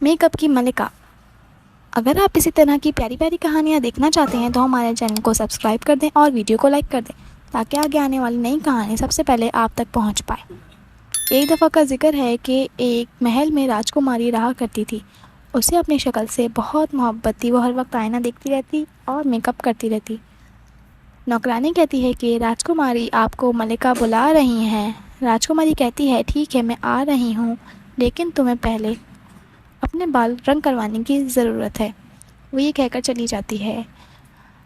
Makeup की मलिका। अगर आप इसी तरह की प्यारी प्यारी कहानियाँ देखना चाहते हैं तो हमारे चैनल को सब्सक्राइब कर दें और वीडियो को लाइक कर दें ताकि आगे आने वाली नई कहानी सबसे पहले आप तक पहुंच पाए। एक दफ़ा का जिक्र है कि एक महल में राजकुमारी रहा करती थी। उसे अपनी शक्ल से बहुत मोहब्बत थी। वो हर वक्त आईना देखती रहती और मेकअप करती रहती। नौकरानी कहती है कि राजकुमारी आपको मलिका बुला रही हैं। राजकुमारी कहती है ठीक है मैं आ रही हूँ, लेकिन तुम्हें पहले अपने बाल रंग करवाने की ज़रूरत है। वो ये कहकर चली जाती है।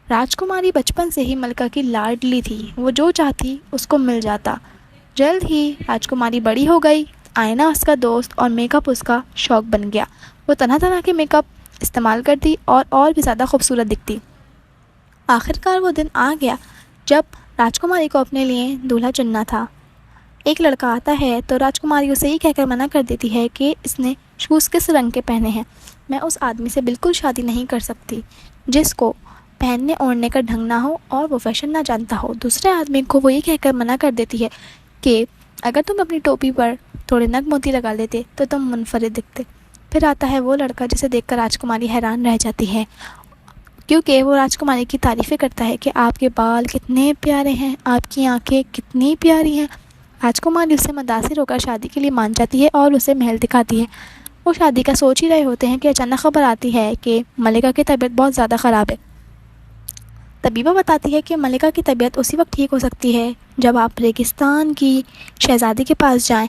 राजकुमारी बचपन से ही मलिका की लाडली थी। वो जो चाहती उसको मिल जाता। जल्द ही राजकुमारी बड़ी हो गई। आईना उसका दोस्त और मेकअप उसका शौक़ बन गया। वो तरह तरह के मेकअप इस्तेमाल करती और भी ज़्यादा खूबसूरत दिखती। आखिरकार वो दिन आ गया जब राजकुमारी को अपने लिए दूल्हा चुनना था। एक लड़का आता है तो राजकुमारी उसे ही कहकर मना कर देती है कि इसने शूज़ किस रंग के पहने हैं। मैं उस आदमी से बिल्कुल शादी नहीं कर सकती जिसको पहनने ओढ़ने का ढंग ना हो और वो फैशन ना जानता हो। दूसरे आदमी को वो ये कहकर मना कर देती है कि अगर तुम अपनी टोपी पर थोड़े नग मोती लगा लेते तो तुम मुनफरिद दिखते। फिर आता है वो लड़का जिसे देखकर राजकुमारी हैरान रह जाती है, क्योंकि वो राजकुमारी की तारीफ़ें करता है कि आपके बाल कितने प्यारे हैं, आपकी आंखें कितनी प्यारी हैं। राजकुमारी उससे मुतासिर होकर शादी के लिए मान जाती है और उसे महल दिखाती है। वो शादी का सोच ही रहे होते हैं कि अचानक खबर आती है कि मलिका की तबीयत बहुत ज़्यादा ख़राब है। तबीबा बताती है कि मलिका की तबीयत उसी वक्त ठीक हो सकती है जब आप रेगिस्तान की शहज़ादी के पास जाएं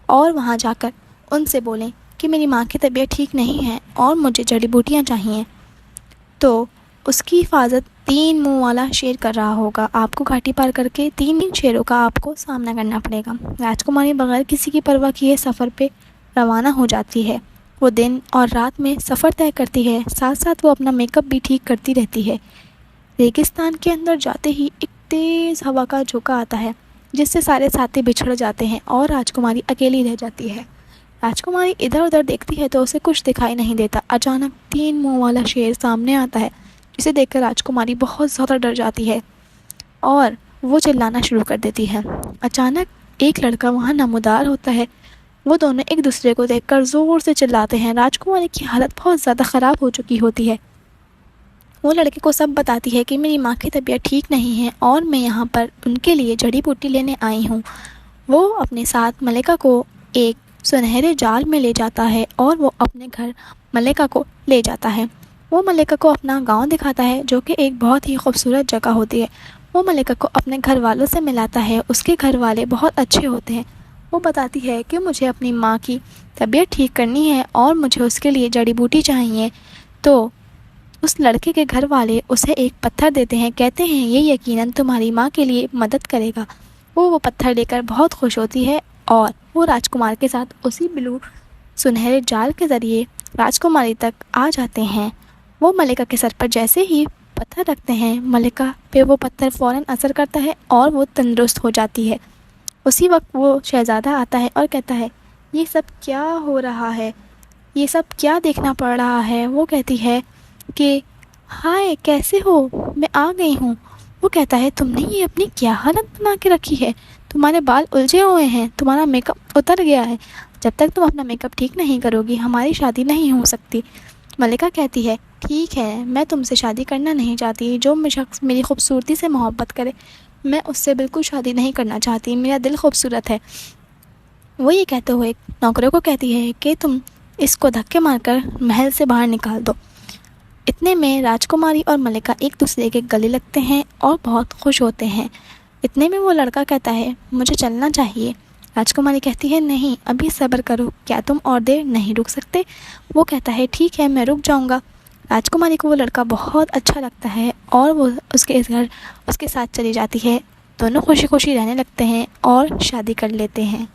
और वहां जाकर उनसे बोलें कि मेरी माँ की तबीयत ठीक नहीं है और मुझे जड़ी बूटियाँ चाहिए। तो उसकी हिफाजत 3 मुंह वाला शेर कर रहा होगा। आपको घाटी पार करके 3 शेरों का आपको सामना करना पड़ेगा। राजकुमारी बगैर किसी की परवाह किए सफ़र पे रवाना हो जाती है। वो दिन और रात में सफ़र तय करती है, साथ साथ वो अपना मेकअप भी ठीक करती रहती है। रेगिस्तान के अंदर जाते ही एक तेज़ हवा का झोंका आता है जिससे सारे साथी बिछड़ जाते हैं और राजकुमारी अकेली रह जाती है। राजकुमारी इधर उधर देखती है तो उसे कुछ दिखाई नहीं देता। अचानक 3 मुंह वाला शेर सामने आता है जिसे देखकर राजकुमारी बहुत ज़्यादा डर जाती है और वो चिल्लाना शुरू कर देती है। अचानक एक लड़का वहाँ नमूदार होता है। वो दोनों एक दूसरे को देखकर ज़ोर से चिल्लाते हैं। राजकुमारी की हालत बहुत ज़्यादा ख़राब हो चुकी होती है। वो लड़के को सब बताती है कि मेरी माँ की तबीयत ठीक नहीं है और मैं यहाँ पर उनके लिए जड़ी बूटी लेने आई हूँ। वो अपने साथ मलिका को एक सुनहरे जाल में ले जाता है और वो अपने घर मलिका को ले जाता है। वो मलिका को अपना गांव दिखाता है जो कि एक बहुत ही खूबसूरत जगह होती है। वो मलिका को अपने घर वालों से मिलाता है। उसके घर वाले बहुत अच्छे होते हैं। वो बताती है कि मुझे अपनी माँ की तबीयत ठीक करनी है और मुझे उसके लिए जड़ी बूटी चाहिए। तो उस लड़के के घर वाले उसे एक पत्थर देते हैं। कहते हैं ये यकीनन तुम्हारी माँ के लिए मदद करेगा। वो पत्थर लेकर बहुत खुश होती है और वो राजकुमार के साथ उसी ब्लू सुनहरे जाल के ज़रिए राजकुमारी तक आ जाते हैं। वो मलिका के सर पर जैसे ही पत्थर रखते हैं, मलिका पे वो पत्थर फ़ौरन असर करता है और वो तंदुरुस्त हो जाती है। उसी वक्त वो शहज़ादा आता है और कहता है ये सब क्या हो रहा है, ये सब क्या देखना पड़ रहा है। वो कहती है कि हाय कैसे हो, मैं आ गई हूँ। वो कहता है तुमने ये अपनी क्या हालत बना के रखी है, तुम्हारे बाल उलझे हुए हैं, तुम्हारा मेकअप उतर गया है। जब तक तुम अपना मेकअप ठीक नहीं करोगी हमारी शादी नहीं हो सकती। मलिका कहती है ठीक है मैं तुमसे शादी करना नहीं चाहती। जो शख्स मेरी खूबसूरती से मोहब्बत करे मैं उससे बिल्कुल शादी नहीं करना चाहती। मेरा दिल खूबसूरत है। वो ये कहते हुए नौकरों को कहती है कि तुम इसको धक्के मारकर महल से बाहर निकाल दो। इतने में राजकुमारी और मलिका एक दूसरे के गले लगते हैं और बहुत खुश होते हैं। इतने में वो लड़का कहता है मुझे चलना चाहिए। राजकुमारी कहती है नहीं अभी सब्र करो, क्या तुम और देर नहीं रुक सकते। वो कहता है ठीक है मैं रुक जाऊंगा। राजकुमारी को वो लड़का बहुत अच्छा लगता है और वो उसके घर उसके साथ चली जाती है। दोनों खुशी खुशी रहने लगते हैं और शादी कर लेते हैं।